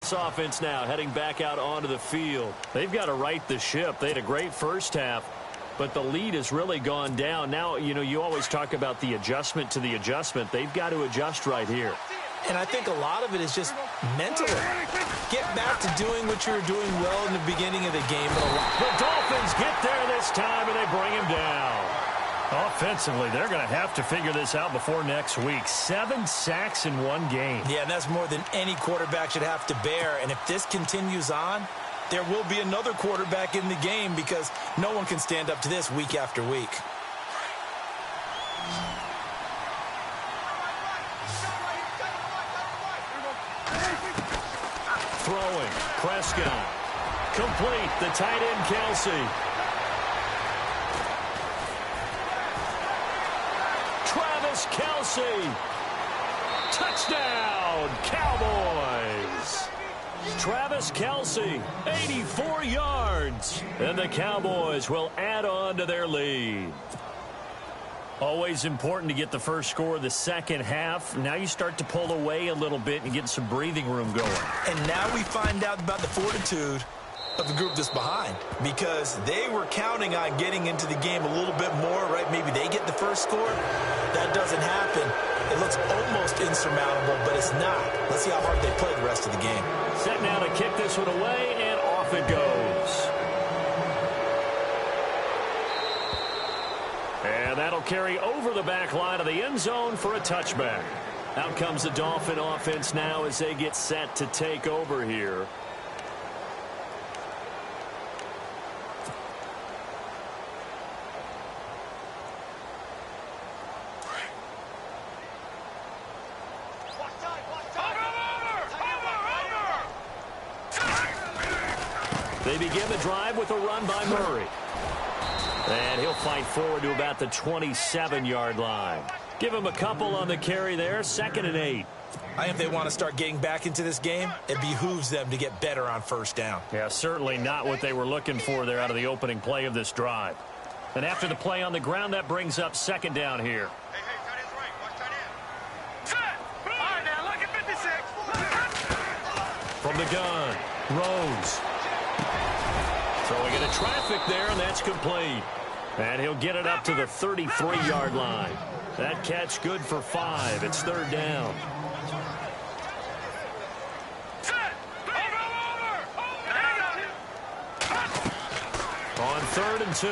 Jets offense now heading back out onto the field. They've got to right the ship. They had a great first half, but the lead has really gone down. Now, you know, you always talk about the adjustment to the adjustment. They've got to adjust right here. And I think a lot of it is just mentally. Get back to doing what you were doing well in the beginning of the game. The Dolphins get there this time, and they bring him down. Offensively, they're going to have to figure this out before next week. 7 sacks in one game. Yeah, and that's more than any quarterback should have to bear. And if this continues on, there will be another quarterback in the game because no one can stand up to this week after week. Throwing, Prescott. Complete, the tight end, Kelsey. Travis Kelsey. Touchdown, Cowboys. Travis Kelsey, 84 yards. And the Cowboys will add on to their lead. Always important to get the first score of the second half. Now you start to pull away a little bit and get some breathing room going. And now we find out about the fortitude of the group that's behind, because they were counting on getting into the game a little bit more, right? Maybe they get the first score. That doesn't happen. It looks almost insurmountable, but it's not. Let's see how hard they play the rest of the game. Set now to kick this one away, and off it goes. And that'll carry over the back line of the end zone for a touchback. Out comes the Dolphin offense now as they get set to take over here. They begin the drive with a run by Murray. And he'll fight forward to about the 27-yard line. Give him a couple on the carry there, 2nd and 8. I think if they want to start getting back into this game, it behooves them to get better on first down. Yeah, certainly not what they were looking for there out of the opening play of this drive. And after the play on the ground, that brings up 2nd down here. Tight end's right. Watch tight end. Set. All right, now look at 56. From the gun, Rose. Throwing into traffic there, and that's complete. And he'll get it up to the 33-yard line. That catch good for 5. It's 3rd down. On 3rd and 2,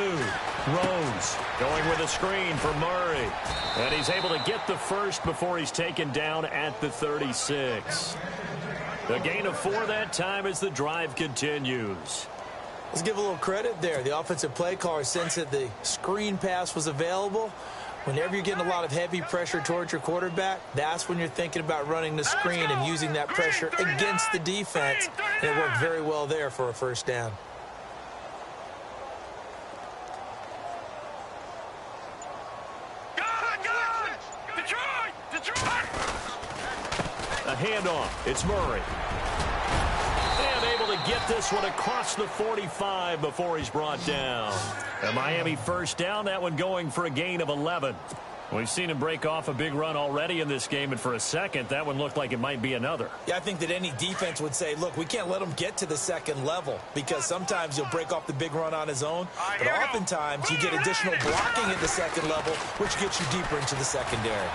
Rose going with a screen for Murray. And he's able to get the first before he's taken down at the 36. The gain of 4 that time as the drive continues. Let's give a little credit there. The offensive play caller sensed that the screen pass was available. Whenever you're getting a lot of heavy pressure towards your quarterback, that's when you're thinking about running the screen and using that pressure against the defense. And it worked very well there for a first down. A handoff. It's Murray. And able to get this one across the 45 before he's brought down. A Miami first down, that one going for a gain of 11. We've seen him break off a big run already in this game, and for a second, that one looked like it might be another. Yeah, I think that any defense would say, look, we can't let him get to the second level, because sometimes he'll break off the big run on his own, but oftentimes you get additional blocking at the second level, which gets you deeper into the secondary.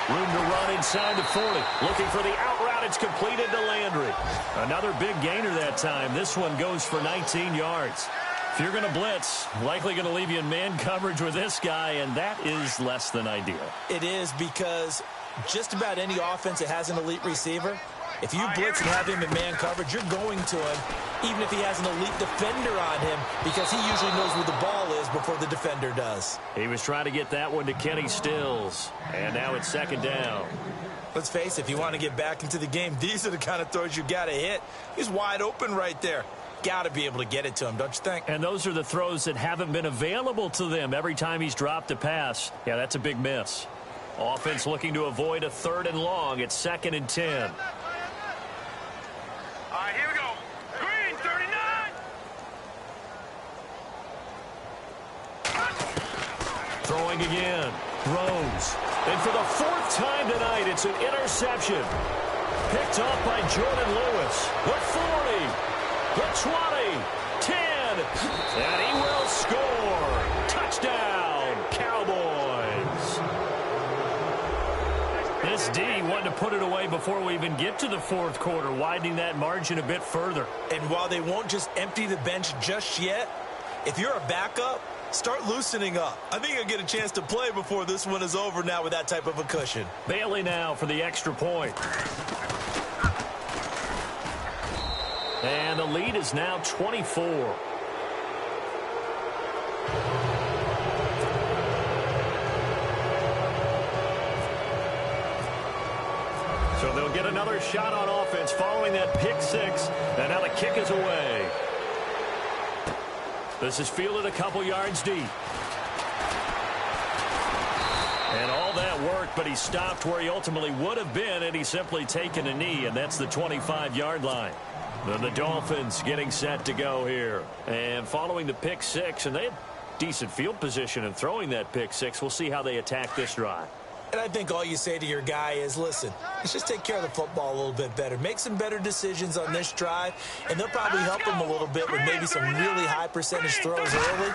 Room to run inside the 40. Looking for the out route. It's completed to Landry. Another big gainer that time. This one goes for 19 yards. If you're going to blitz, likely going to leave you in man coverage with this guy, and that is less than ideal. It is, because just about any offense that has an elite receiver, if you blitz and have him in man coverage, you're going to him, even if he has an elite defender on him, because he usually knows where the ball is before the defender does. He was trying to get that one to Kenny Stills, and now it's 2nd down. Let's face it, if you want to get back into the game, these are the kind of throws you got to hit. He's wide open right there. Got to be able to get it to him, don't you think? And those are the throws that haven't been available to them every time he's dropped a pass. Yeah, that's a big miss. Offense looking to avoid a 3rd and long. It's 2nd and 10. All right, here we go. Green, 39. Throwing again. Rose. And for the 4th time tonight, it's an interception. Picked off by Jordan Lewis. 20, 10, and he will score. Touchdown, Cowboys. This D wanted to put it away before we even get to the fourth quarter, widening that margin a bit further. And while they won't just empty the bench just yet, if you're a backup, start loosening up. I think you'll get a chance to play before this one is over now with that type of a cushion. Bailey now for the extra point. And the lead is now 24. So they'll get another shot on offense following that pick six. And now the kick is away. This is fielded a couple yards deep. And all that worked, but he stopped where he ultimately would have been, and he's simply taken a knee, and that's the 25-yard line. Then the Dolphins getting set to go here. And following the pick six, and they had decent field position in throwing that pick six. We'll see how they attack this drive. And I think all you say to your guy is, listen, let's just take care of the football a little bit better. Make some better decisions on this drive, and they'll probably help him a little bit with maybe some really high percentage throws early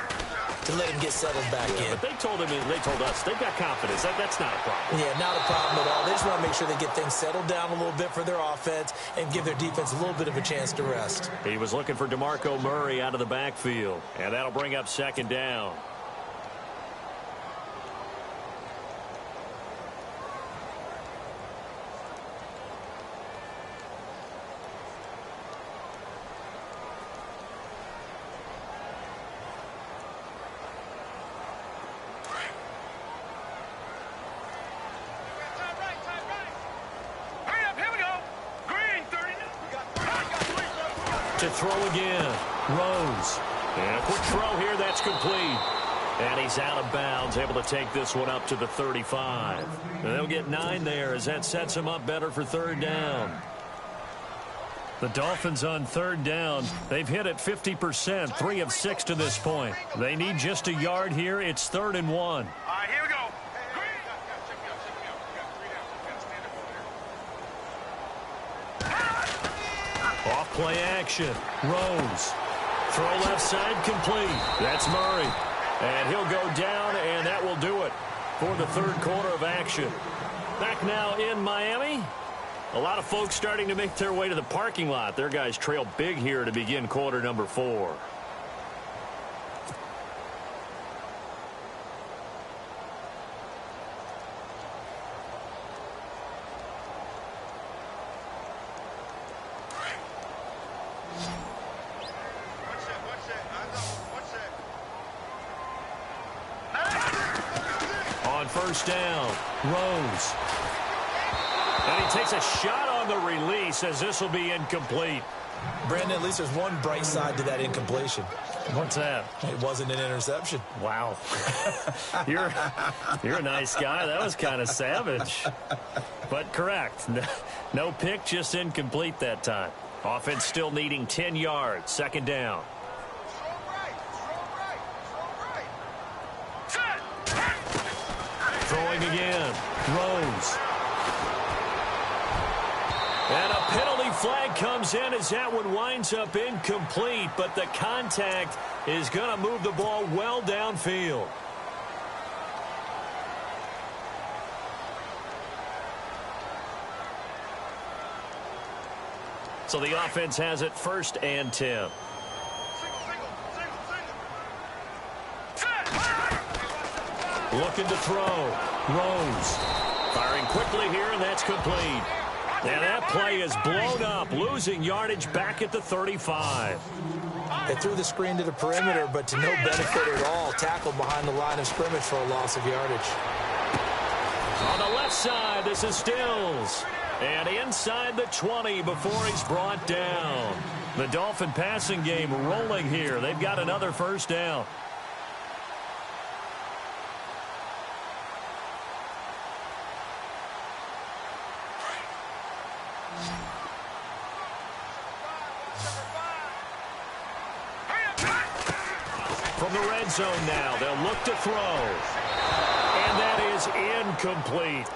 to let him get settled back in. But they told us they've got confidence. That's not a problem. Yeah, not a problem at all. They just want to make sure they get things settled down a little bit for their offense and give their defense a little bit of a chance to rest. He was looking for DeMarco Murray out of the backfield, and that'll bring up second down. To throw again. Rose. And a quick throw here. That's complete. And he's out of bounds, able to take this one up to the 35. And they'll get 9 there as that sets him up better for third down. The Dolphins on third down. They've hit it 50%, 3 of 6 to this point. They need just a yard here. It's 3rd and 1. All right, here we go. Off play action. Rose. Throw left side complete. That's Murray. And he'll go down, and that will do it for the third quarter of action. Back now in Miami. A lot of folks starting to make their way to the parking lot. Their guys trail big here to begin quarter number 4. On first down, Rose. And he takes a shot on the release as this will be incomplete. Brandon, at least there's one bright side to that incompletion. What's that? It wasn't an interception. Wow. You're a nice guy. That was kind of savage. But correct. No pick, just incomplete that time. Offense still needing 10 yards. Second down. Throwing again. Rose. And a penalty flag comes in as that one winds up incomplete, but the contact is going to move the ball well downfield. So the offense has it 1st and 10. Looking to throw. Rose. Firing quickly here, and that's complete. And that play is blown up, losing yardage back at the 35. They threw the screen to the perimeter, but to no benefit at all. Tackled behind the line of scrimmage for a loss of yardage. On the left side, this is Stills. And inside the 20 before he's brought down. The Dolphin passing game rolling here. They've got another first down. From the red zone now, they'll look to throw. And that is incomplete.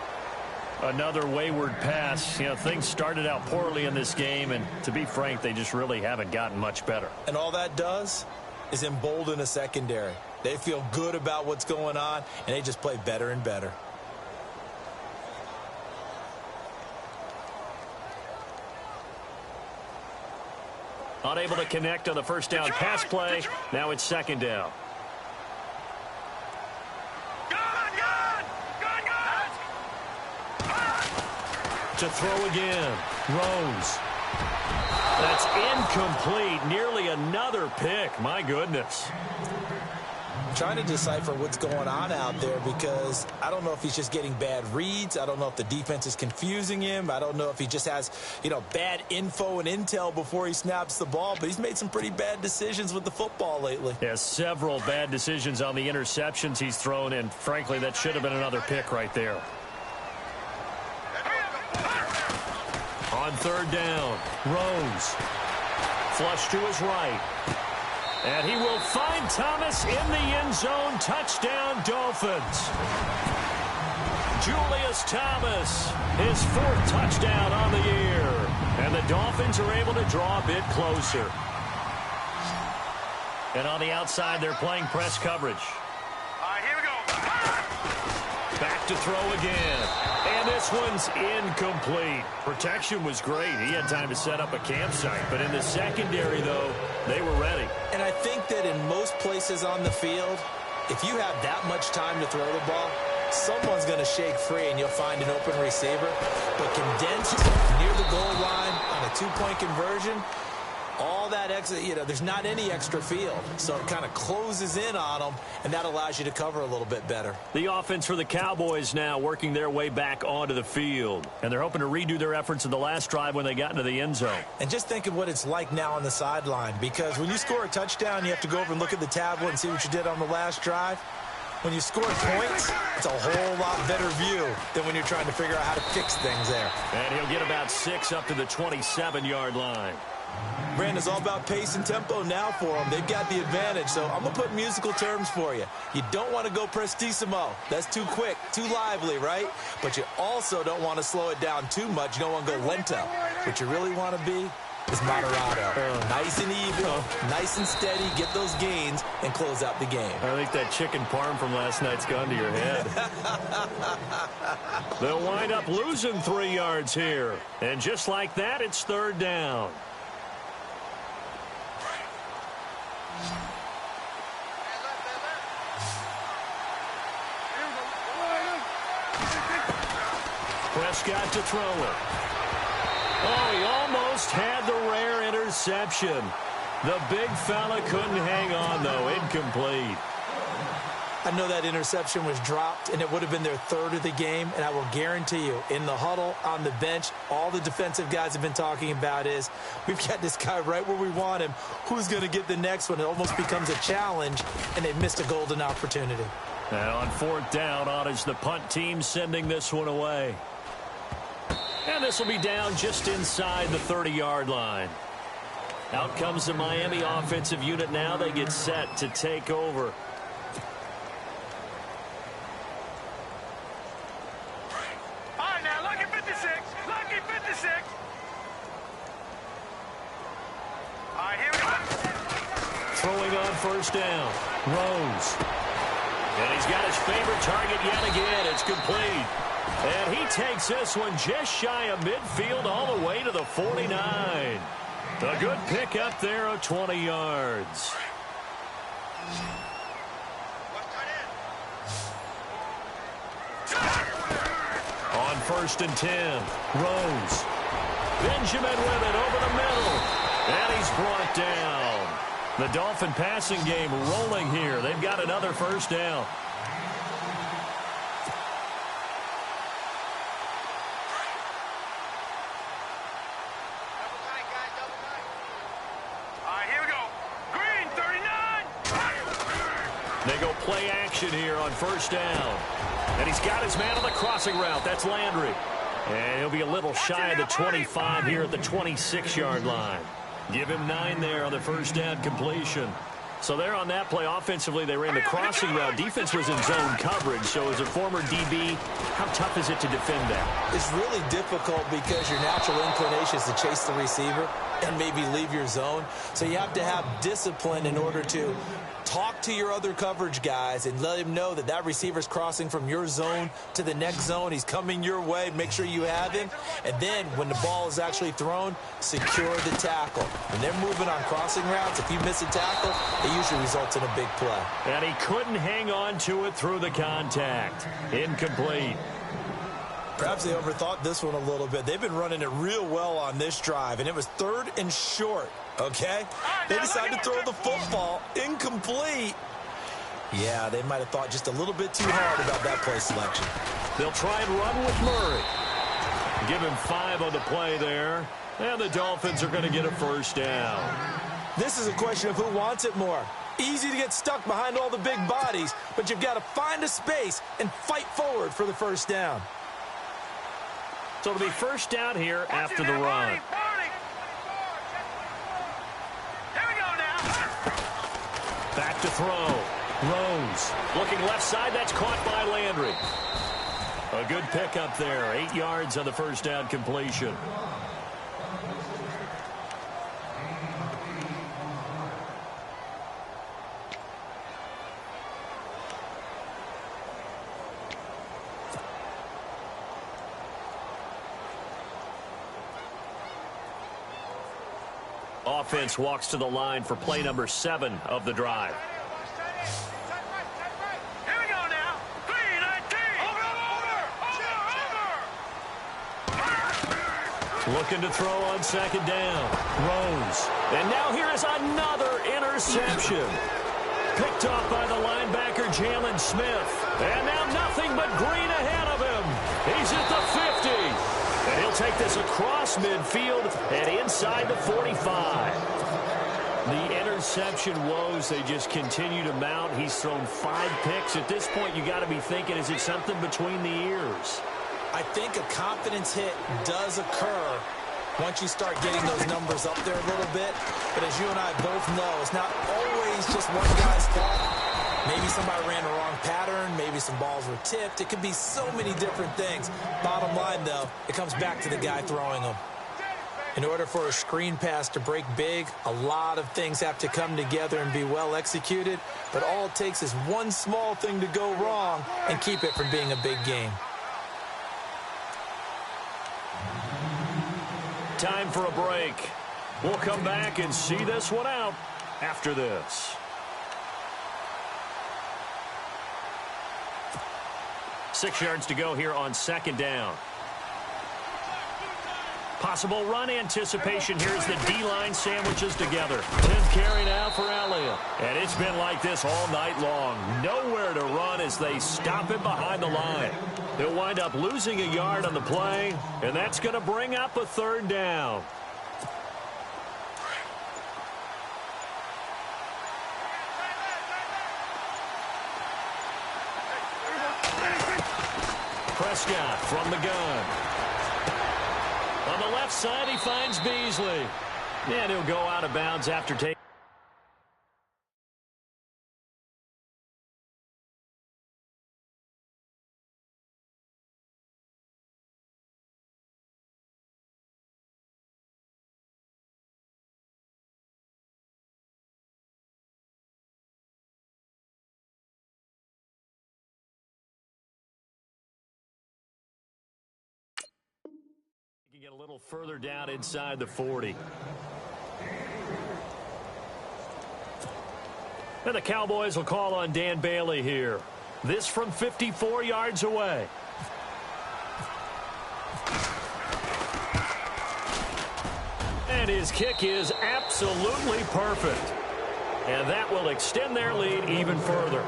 Another wayward pass. You know, things started out poorly in this game, and to be frank, they just really haven't gotten much better. And all that does is embolden a secondary. They feel good about what's going on, and they just play better and better. Unable to connect on the first down pass play. Now it's second down. To throw again. Rose. That's incomplete. Nearly another pick. My goodness. Trying to decipher what's going on out there because I don't know if he's just getting bad reads. I don't know if the defense is confusing him. I don't know if he just has, bad info and intel before he snaps the ball. But he's made some pretty bad decisions with the football lately. Yeah, several bad decisions on the interceptions he's thrown, and frankly, that should have been another pick right there. On third down, Rose. Flush to his right. And he will find Thomas in the end zone. Touchdown, Dolphins. Julius Thomas, his fourth touchdown on the year. And the Dolphins are able to draw a bit closer. And on the outside, they're playing press coverage. All right, here we go. Back to throw again. And this one's incomplete. Protection was great. He had time to set up a campsite. But in the secondary, though, they were ready. And I think that in most places on the field, if you have that much time to throw the ball, someone's going to shake free and you'll find an open receiver. But condensed near the goal line on a two-point conversion, all that extra, there's not any extra field. So it kind of closes in on them, and that allows you to cover a little bit better. The offense for the Cowboys now working their way back onto the field. And they're hoping to redo their efforts in the last drive when they got into the end zone. And just think of what it's like now on the sideline, because when you score a touchdown, you have to go over and look at the tablet and see what you did on the last drive. When you score points, it's a whole lot better view than when you're trying to figure out how to fix things there. And he'll get about 6 up to the 27-yard line. Brandon, it's all about pace and tempo now for them. They've got the advantage, so I'm going to put musical terms for you. You don't want to go prestissimo. That's too quick, too lively, right? But you also don't want to slow it down too much. You don't want to go lento. What you really want to be is moderato. Nice and even, nice and steady, get those gains, and close out the game. I think that chicken parm from last night's gone to your head. They'll wind up losing 3 yards here. And just like that, it's third down. Prescott to throw it. Oh, he almost had the rare interception. The big fella couldn't hang on, though. Incomplete. I know that interception was dropped, and it would have been their third of the game, and I will guarantee you, in the huddle, on the bench, all the defensive guys have been talking about is, we've got this guy right where we want him. Who's going to get the next one? It almost becomes a challenge, and they've missed a golden opportunity. And on fourth down, on is the punt team sending this one away. And this will be down just inside the 30-yard line. Out comes the Miami offensive unit now. They get set to take over. All right, now, lucky 56. Lucky 56. All right, here we go. Throwing on first down. Rose. And he's got his favorite target yet again. It's complete. And he takes this one just shy of midfield all the way to the 49. A good pick up there of 20 yards. On first and 10, Rose. Benjamin with it over the middle. And he's brought down. The Dolphin passing game rolling here. They've got another first down. They go play action here on first down. And he's got his man on the crossing route. That's Landry. And he'll be a little shy of the 25 here at the 26-yard line. Give him 9 there on the first down completion. So there on that play, offensively, they ran the crossing route. Defense was in zone coverage. So as a former DB, how tough is it to defend that? It's really difficult because your natural inclination is to chase the receiver and maybe leave your zone. So you have to have discipline in order to talk to your other coverage guys and let him know that that receiver's crossing from your zone to the next zone. He's coming your way. Make sure you have him. And then when the ball is actually thrown, secure the tackle. When they're moving on crossing routes, if you miss a tackle, it usually results in a big play. And he couldn't hang on to it through the contact. Incomplete. Perhaps they overthought this one a little bit. They've been running it real well on this drive, and it was 3rd and short, okay? They decided to throw the football incomplete. Yeah, they might have thought just a little bit too hard about that play selection. They'll try and run with Murray. Give him 5 on the play there, and the Dolphins are going to get a first down. This is a question of who wants it more. Easy to get stuck behind all the big bodies, but you've got to find a space and fight forward for the first down. So it'll be first down here after the run. Here we go now. Back to throw. Rose. Looking left side. That's caught by Landry. A good pickup there. 8 yards on the first down completion. Offense walks to the line for play number 7 of the drive. Here we go now. 3-19. Over. Looking to throw on second down. Rose. And now here is another interception. Picked off by the linebacker, Jalen Smith. And now nothing but green ahead of him. He's at the 50. And he'll take this across midfield and inside the 45. The interception woes, they just continue to mount. He's thrown 5 picks. At this point, you got to be thinking, is it something between the ears? I think a confidence hit does occur once you start getting those numbers up there a little bit. But as you and I both know, it's not always just one guy's fault. Maybe somebody ran the wrong pattern. Maybe some balls were tipped. It could be so many different things. Bottom line, though, it comes back to the guy throwing them. In order for a screen pass to break big, a lot of things have to come together and be well executed. But all it takes is one small thing to go wrong and keep it from being a big game. Time for a break. We'll come back and see this one out after this. Six yards to go here on second down. Possible run anticipation here as the D-line sandwiches together. 10th carry now for Elliott. And it's been like this all night long. Nowhere to run as they stop him behind the line. They'll wind up losing a yard on the play, and that's going to bring up a third down. Prescott from the gun. On the left side, he finds Beasley. And he'll go out of bounds after taking. Get a little further down inside the 40. And the Cowboys will call on Dan Bailey here. This from 54 yards away. And his kick is absolutely perfect. And that will extend their lead even further.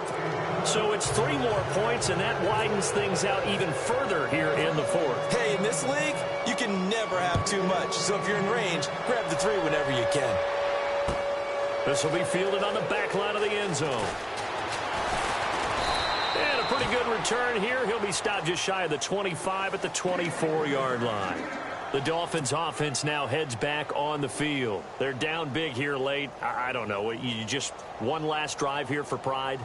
So it's 3 more points, and that widens things out even further here in the 4th. Hey, in this league, you can never have too much. So if you're in range, grab the 3 whenever you can. This will be fielded on the back line of the end zone. And a pretty good return here. He'll be stopped just shy of the 25 at the 24-yard line. The Dolphins offense now heads back on the field. They're down big here late. I don't know. You just one last drive here for pride?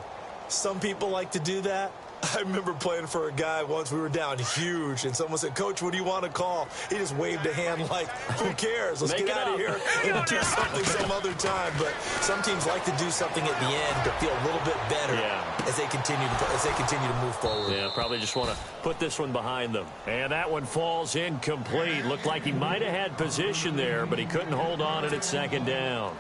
Some people like to do that. I remember playing for a guy once. We were down huge, and someone said, "Coach, what do you want to call?" He just waved a hand like, who cares? Let's get out of here and do something some other time. But some teams like to do something at the end to feel a little bit better as they continue to move forward. Yeah, probably just want to put this one behind them. And that one falls incomplete. Looked like he might have had position there, but he couldn't hold on, and it's second down.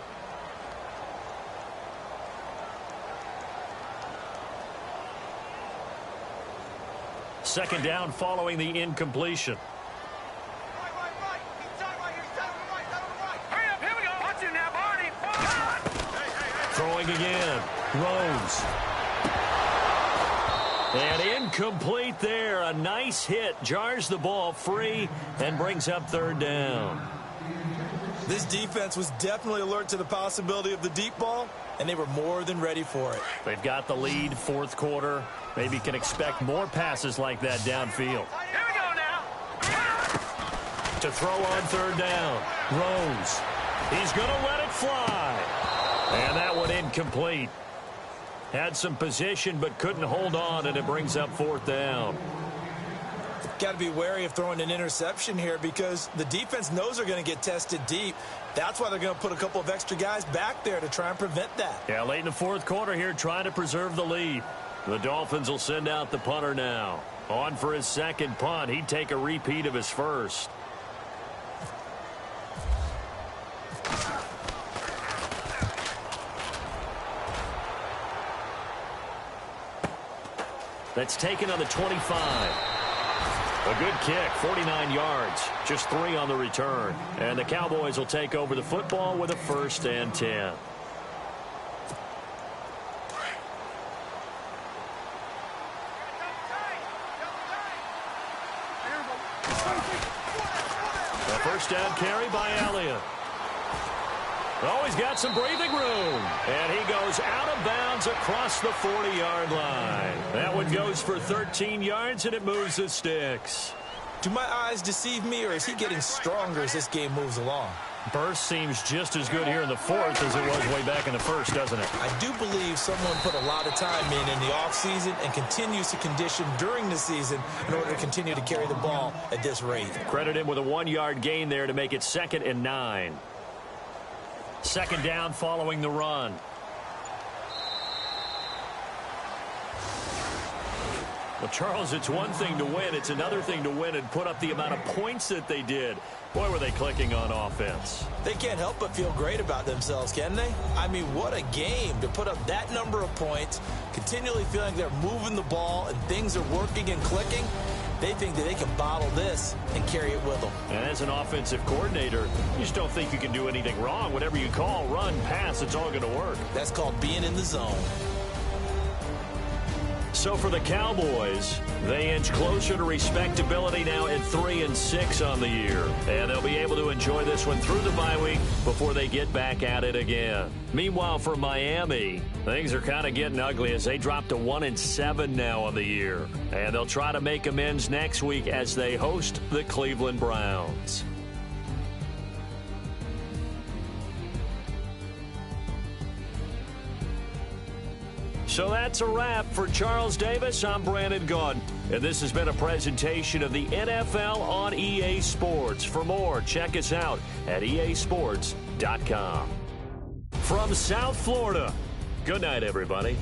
Second down following the incompletion. Right. He's tight right here. He's tight on the right. Hurry up. Here we go. Watch it now, Barney. Throwing again. Rose. And incomplete there. A nice hit. Jars the ball free and brings up third down. This defense was definitely alert to the possibility of the deep ball, and they were more than ready for it. They've got the lead, fourth quarter. Maybe can expect more passes like that downfield. Here we go now. To throw on third down. Rose. He's going to let it fly. And that one incomplete. Had some position but couldn't hold on, and it brings up fourth down. Got to be wary of throwing an interception here because the defense knows they're going to get tested deep. That's why they're going to put a couple of extra guys back there to try and prevent that. Yeah, late in the fourth quarter here, trying to preserve the lead. The Dolphins will send out the punter now. On for his second punt. He'd take a repeat of his first. That's taken on the 25. A good kick, 49 yards, just 3 on the return. And the Cowboys will take over the football with a 1st and 10. A first down carry by Elliott. Oh, he's got some breathing room. And he goes out of bounds across the 40-yard line. That one goes for 13 yards, and it moves the sticks. Do my eyes deceive me, or is he getting stronger as this game moves along? Burst seems just as good here in the fourth as it was way back in the first, doesn't it? I do believe someone put a lot of time in the offseason and continues to condition during the season in order to continue to carry the ball at this rate. Credit him with a 1-yard gain there to make it 2nd and 9. Second down following the run. Well, Charles, it's one thing to win. It's another thing to win and put up the amount of points that they did. Boy, were they clicking on offense. They can't help but feel great about themselves, can they? I mean, what a game to put up that number of points, continually feeling they're moving the ball and things are working and clicking. They think that they can bottle this and carry it with them. And as an offensive coordinator, you just don't think you can do anything wrong. Whatever you call, run, pass, it's all going to work. That's called being in the zone. So for the Cowboys, they inch closer to respectability now at 3-6 on the year. And they'll be able to enjoy this one through the bye week before they get back at it again. Meanwhile, for Miami, things are kind of getting ugly as they drop to 1-7 now on the year. And they'll try to make amends next week as they host the Cleveland Browns. So that's a wrap. For Charles Davis, I'm Brandon Gaudin. And this has been a presentation of the NFL on EA Sports. For more, check us out at easports.com. From South Florida, good night, everybody.